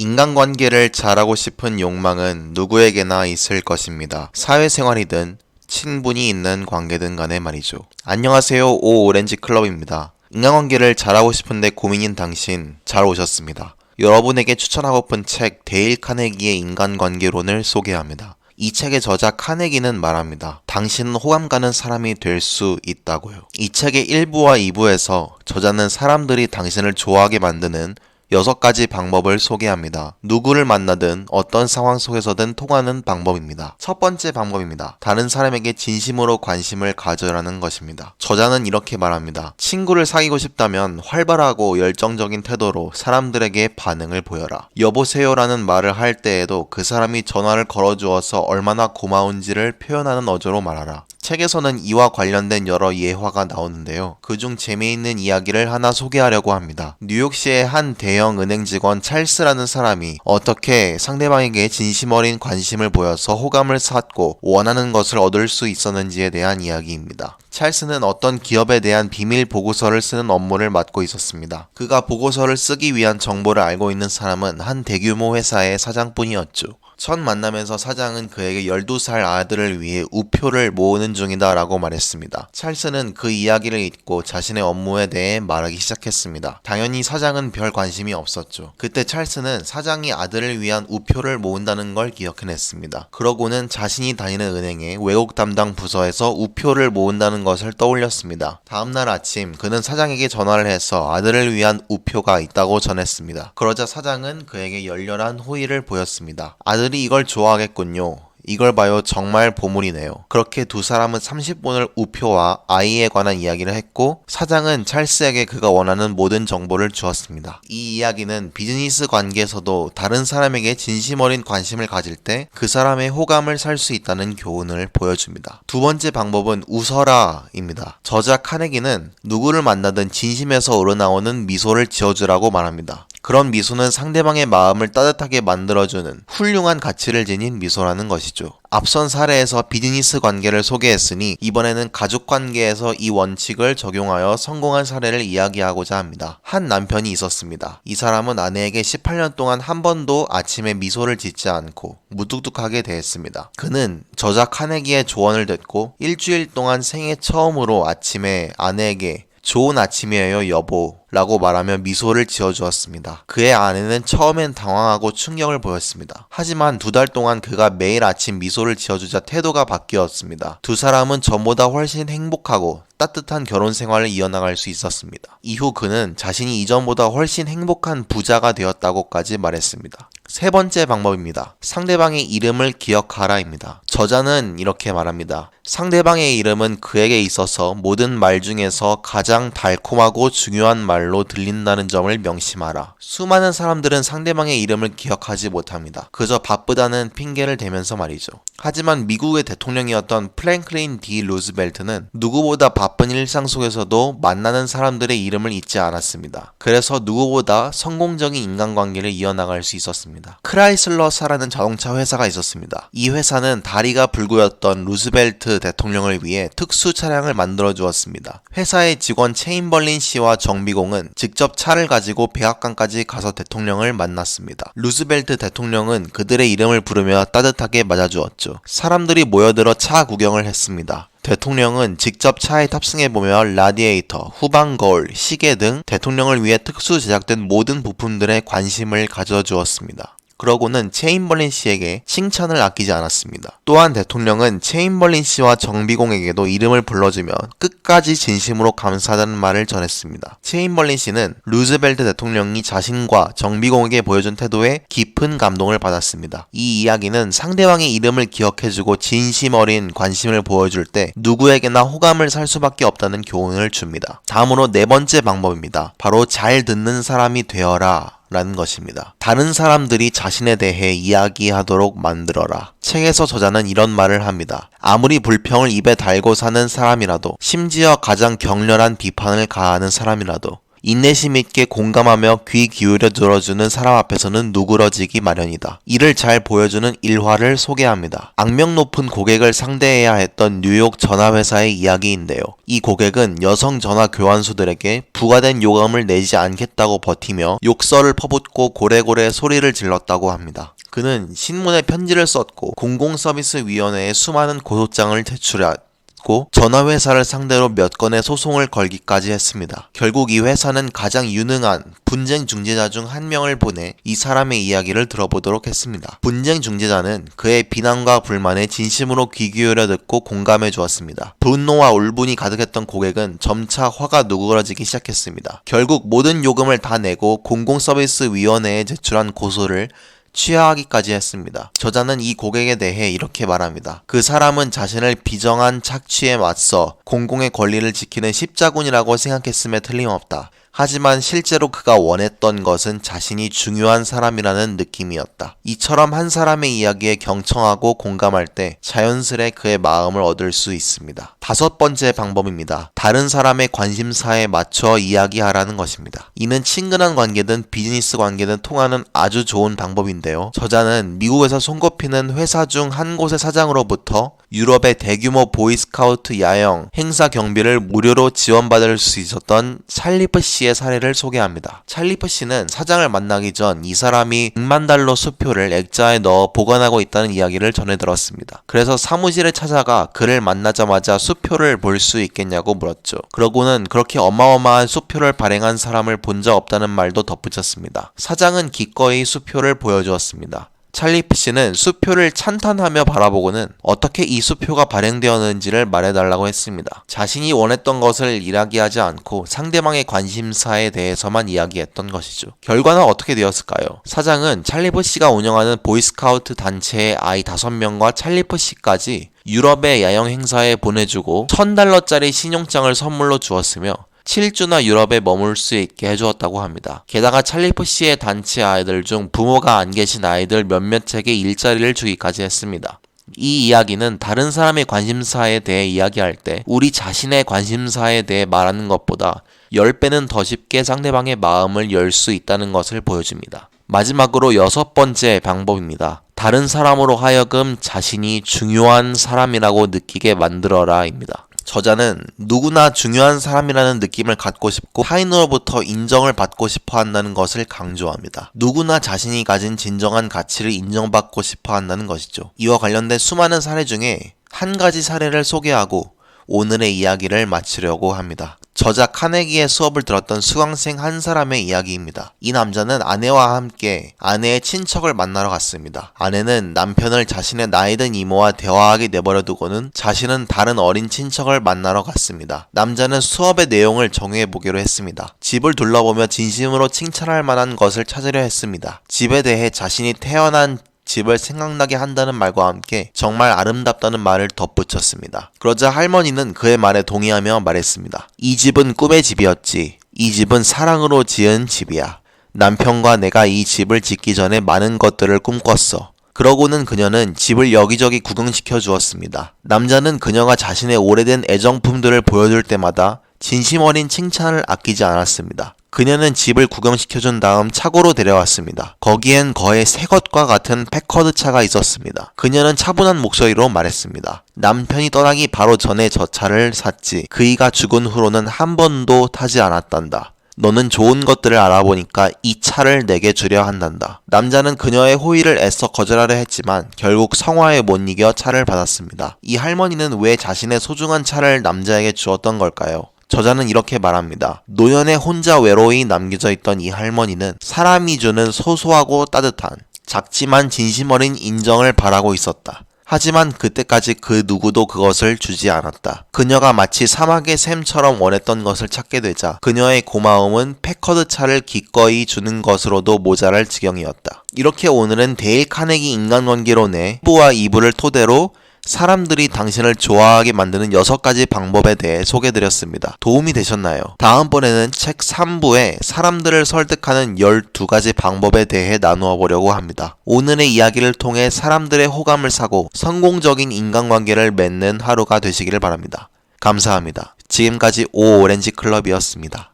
인간관계를 잘하고 싶은 욕망은 누구에게나 있을 것입니다. 사회생활이든 친분이 있는 관계든 간에 말이죠. 안녕하세요. 오오렌지 클럽입니다. 인간관계를 잘하고 싶은데 고민인 당신 잘 오셨습니다. 여러분에게 추천하고픈 책 데일 카네기의 인간관계론을 소개합니다. 이 책의 저자 카네기는 말합니다. 당신은 호감 가는 사람이 될 수 있다고요. 이 책의 1부와 2부에서 저자는 사람들이 당신을 좋아하게 만드는 6가지 방법을 소개합니다. 누구를 만나든 어떤 상황 속에서든 통하는 방법입니다. 첫 번째 방법입니다. 다른 사람에게 진심으로 관심을 가져라는 것입니다. 저자는 이렇게 말합니다. 친구를 사귀고 싶다면 활발하고 열정적인 태도로 사람들에게 반응을 보여라. 여보세요라는 말을 할 때에도 그 사람이 전화를 걸어주어서 얼마나 고마운지를 표현하는 어조로 말하라. 책에서는 이와 관련된 여러 예화가 나오는데요. 그중 재미있는 이야기를 하나 소개하려고 합니다. 뉴욕시의 한 대형 은행 직원 찰스라는 사람이 어떻게 상대방에게 진심 어린 관심을 보여서 호감을 샀고 원하는 것을 얻을 수 있었는지에 대한 이야기입니다. 찰스는 어떤 기업에 대한 비밀 보고서를 쓰는 업무를 맡고 있었습니다. 그가 보고서를 쓰기 위한 정보를 알고 있는 사람은 한 대규모 회사의 사장뿐이었죠. 첫 만남에서 사장은 그에게 12살 아들을 위해 우표를 모으는 중이다 라고 말했습니다. 찰스는 그 이야기를 잊고 자신의 업무에 대해 말하기 시작했습니다. 당연히 사장은 별 관심이 없었죠. 그때 찰스는 사장이 아들을 위한 우표를 모은다는 걸 기억해냈습니다. 그러고는 자신이 다니는 은행의 외국 담당 부서에서 우표를 모은다는 것을 떠올렸습니다. 다음날 아침 그는 사장에게 전화를 해서 아들을 위한 우표가 있다고 전했습니다. 그러자 사장은 그에게 열렬한 호의를 보였습니다. 아들이 이걸 좋아하겠군요. 이걸 봐요. 정말 보물이네요. 그렇게 두 사람은 30분을 우표와 아이에 관한 이야기를 했고 사장은 찰스에게 그가 원하는 모든 정보를 주었습니다. 이 이야기는 비즈니스 관계에서도 다른 사람에게 진심 어린 관심을 가질 때 그 사람의 호감을 살 수 있다는 교훈을 보여줍니다. 두 번째 방법은 웃어라입니다. 저자 카네기는 누구를 만나든 진심에서 우러나오는 미소를 지어주라고 말합니다. 그런 미소는 상대방의 마음을 따뜻하게 만들어주는 훌륭한 가치를 지닌 미소라는 것이죠. 앞선 사례에서 비즈니스 관계를 소개했으니 이번에는 가족 관계에서 이 원칙을 적용하여 성공한 사례를 이야기하고자 합니다. 한 남편이 있었습니다. 이 사람은 아내에게 18년 동안 한 번도 아침에 미소를 짓지 않고 무뚝뚝하게 대했습니다. 그는 저자 카네기의 조언을 듣고 일주일 동안 생애 처음으로 아침에 아내에게 좋은 아침이에요 여보 라고 말하며 미소를 지어주었습니다. 그의 아내는 처음엔 당황하고 충격을 보였습니다. 하지만 2달 동안 그가 매일 아침 미소를 지어주자 태도가 바뀌었습니다. 두 사람은 전보다 훨씬 행복하고 따뜻한 결혼 생활을 이어나갈 수 있었습니다. 이후 그는 자신이 이전보다 훨씬 행복한 부자가 되었다고까지 말했습니다. 세 번째 방법입니다. 상대방의 이름을 기억하라입니다. 저자는 이렇게 말합니다. 상대방의 이름은 그에게 있어서 모든 말 중에서 가장 달콤하고 중요한 말로 들린다는 점을 명심하라. 수많은 사람들은 상대방의 이름을 기억하지 못합니다. 그저 바쁘다는 핑계를 대면서 말이죠. 하지만 미국의 대통령이었던 프랭클린 디 루즈벨트는 누구보다 바쁜 일상 속에서도 만나는 사람들의 이름을 잊지 않았습니다. 그래서 누구보다 성공적인 인간관계를 이어나갈 수 있었습니다. 크라이슬러사라는 자동차 회사가 있었습니다. 이 회사는 다리가 불구였던 루즈벨트 대통령을 위해 특수 차량을 만들어 주었습니다. 회사의 직원 체인벌린 씨와 정비공은 직접 차를 가지고 백악관까지 가서 대통령을 만났습니다. 루즈벨트 대통령은 그들의 이름을 부르며 따뜻하게 맞아주었죠. 사람들이 모여들어 차 구경을 했습니다. 대통령은 직접 차에 탑승해보며 라디에이터, 후방 거울, 시계 등 대통령을 위해 특수 제작된 모든 부품들에 관심을 가져주었습니다. 그러고는 체인벌린 씨에게 칭찬을 아끼지 않았습니다. 또한 대통령은 체인벌린 씨와 정비공에게도 이름을 불러주며 끝까지 진심으로 감사하다는 말을 전했습니다. 체인벌린 씨는 루즈벨트 대통령이 자신과 정비공에게 보여준 태도에 깊은 감동을 받았습니다. 이 이야기는 상대방의 이름을 기억해주고 진심 어린 관심을 보여줄 때 누구에게나 호감을 살 수밖에 없다는 교훈을 줍니다. 다음으로 네 번째 방법입니다. 바로 잘 듣는 사람이 되어라 라는 것입니다. 다른 사람들이 자신에 대해 이야기하도록 만들어라. 책에서 저자는 이런 말을 합니다. 아무리 불평을 입에 달고 사는 사람이라도 심지어 가장 격렬한 비판을 가하는 사람이라도 인내심 있게 공감하며 귀 기울여 들어주는 사람 앞에서는 누그러지기 마련이다. 이를 잘 보여주는 일화를 소개합니다. 악명 높은 고객을 상대해야 했던 뉴욕 전화회사의 이야기인데요. 이 고객은 여성 전화 교환수들에게 부과된 요금을 내지 않겠다고 버티며 욕설을 퍼붓고 고래고래 소리를 질렀다고 합니다. 그는 신문에 편지를 썼고 공공서비스위원회에 수많은 고소장을 제출했고 전화회사를 상대로 몇 건의 소송을 걸기까지 했습니다. 결국 이 회사는 가장 유능한 분쟁 중재자 중 한 명을 보내 이 사람의 이야기를 들어보도록 했습니다. 분쟁 중재자는 그의 비난과 불만에 진심으로 귀 기울여 듣고 공감해 주었습니다. 분노와 울분이 가득했던 고객은 점차 화가 누그러지기 시작했습니다. 결국 모든 요금을 다 내고 공공서비스위원회에 제출한 고소를 취하하기까지 했습니다. 저자는 이 고객에 대해 이렇게 말합니다. 그 사람은 자신을 비정한 착취에 맞서 공공의 권리를 지키는 십자군이라고 생각했음에 틀림없다. 하지만 실제로 그가 원했던 것은 자신이 중요한 사람이라는 느낌이었다. 이처럼 한 사람의 이야기에 경청하고 공감할 때 자연스레 그의 마음을 얻을 수 있습니다. 5번째 방법입니다. 다른 사람의 관심사에 맞춰 이야기하라는 것입니다. 이는 친근한 관계든 비즈니스 관계든 통하는 아주 좋은 방법인데요. 저자는 미국에서 손꼽히는 회사 중 한 곳의 사장으로부터 유럽의 대규모 보이스카우트 야영 행사 경비를 무료로 지원받을 수 있었던 찰리프 씨의 사례를 소개합니다. 찰리프 씨는 사장을 만나기 전 이 사람이 $100,000 수표를 액자에 넣어 보관하고 있다는 이야기를 전해 들었습니다. 그래서 사무실에 찾아가 그를 만나자마자 수표를 볼 수 있겠냐고 물었죠. 그러고는 그렇게 어마어마한 수표를 발행한 사람을 본 적 없다는 말도 덧붙였습니다. 사장은 기꺼이 수표를 보여주었습니다. 찰리프 씨는 수표를 찬탄하며 바라보고는 어떻게 이 수표가 발행되었는지를 말해달라고 했습니다. 자신이 원했던 것을 이야기하지 않고 상대방의 관심사에 대해서만 이야기했던 것이죠. 결과는 어떻게 되었을까요? 사장은 찰리프 씨가 운영하는 보이스카우트 단체의 아이 5명과 찰리프 씨까지 유럽의 야영 행사에 보내주고 $1,000짜리 신용장을 선물로 주었으며 7주나 유럽에 머물 수 있게 해주었다고 합니다. 게다가 찰리프 씨의 단체 아이들 중 부모가 안 계신 아이들 몇몇에게 일자리를 주기까지 했습니다. 이 이야기는 다른 사람의 관심사에 대해 이야기할 때 우리 자신의 관심사에 대해 말하는 것보다 10배는 더 쉽게 상대방의 마음을 열 수 있다는 것을 보여줍니다. 마지막으로 6번째 방법입니다. 다른 사람으로 하여금 자신이 중요한 사람이라고 느끼게 만들어라입니다. 저자는 누구나 중요한 사람이라는 느낌을 갖고 싶고 타인으로부터 인정을 받고 싶어 한다는 것을 강조합니다. 누구나 자신이 가진 진정한 가치를 인정받고 싶어 한다는 것이죠. 이와 관련된 수많은 사례 중에 한 가지 사례를 소개하고 오늘의 이야기를 마치려고 합니다. 저자 카네기의 수업을 들었던 수강생 한 사람의 이야기입니다. 이 남자는 아내와 함께 아내의 친척을 만나러 갔습니다. 아내는 남편을 자신의 나이든 이모와 대화하게 내버려 두고는 자신은 다른 어린 친척을 만나러 갔습니다. 남자는 수업의 내용을 정해 보기로 했습니다. 집을 둘러보며 진심으로 칭찬할 만한 것을 찾으려 했습니다. 집에 대해 자신이 태어난 집을 생각나게 한다는 말과 함께 정말 아름답다는 말을 덧붙였습니다. 그러자 할머니는 그의 말에 동의하며 말했습니다. 이 집은 꿈의 집이었지. 이 집은 사랑으로 지은 집이야. 남편과 내가 이 집을 짓기 전에 많은 것들을 꿈꿨어. 그러고는 그녀는 집을 여기저기 구경시켜 주었습니다. 남자는 그녀가 자신의 오래된 애정품들을 보여줄 때마다 진심 어린 칭찬을 아끼지 않았습니다. 그녀는 집을 구경시켜준 다음 차고로 데려왔습니다. 거기엔 거의 새 것과 같은 패커드 차가 있었습니다. 그녀는 차분한 목소리로 말했습니다. 남편이 떠나기 바로 전에 저 차를 샀지. 그이가 죽은 후로는 한 번도 타지 않았단다. 너는 좋은 것들을 알아보니까 이 차를 내게 주려 한단다. 남자는 그녀의 호의를 애써 거절하려 했지만 결국 성화에 못 이겨 차를 받았습니다. 이 할머니는 왜 자신의 소중한 차를 남자에게 주었던 걸까요? 저자는 이렇게 말합니다. 노년에 혼자 외로이 남겨져 있던 이 할머니는 사람이 주는 소소하고 따뜻한 작지만 진심 어린 인정을 바라고 있었다. 하지만 그때까지 그 누구도 그것을 주지 않았다. 그녀가 마치 사막의 샘처럼 원했던 것을 찾게 되자 그녀의 고마움은 패커드 차를 기꺼이 주는 것으로도 모자랄 지경이었다. 이렇게 오늘은 데일 카네기 인간관계론의 1부와 2부를 토대로 사람들이 당신을 좋아하게 만드는 6가지 방법에 대해 소개드렸습니다. 도움이 되셨나요? 다음번에는 책 3부에 사람들을 설득하는 12가지 방법에 대해 나누어 보려고 합니다. 오늘의 이야기를 통해 사람들의 호감을 사고 성공적인 인간관계를 맺는 하루가 되시기를 바랍니다. 감사합니다. 지금까지 오오렌지 클럽이었습니다.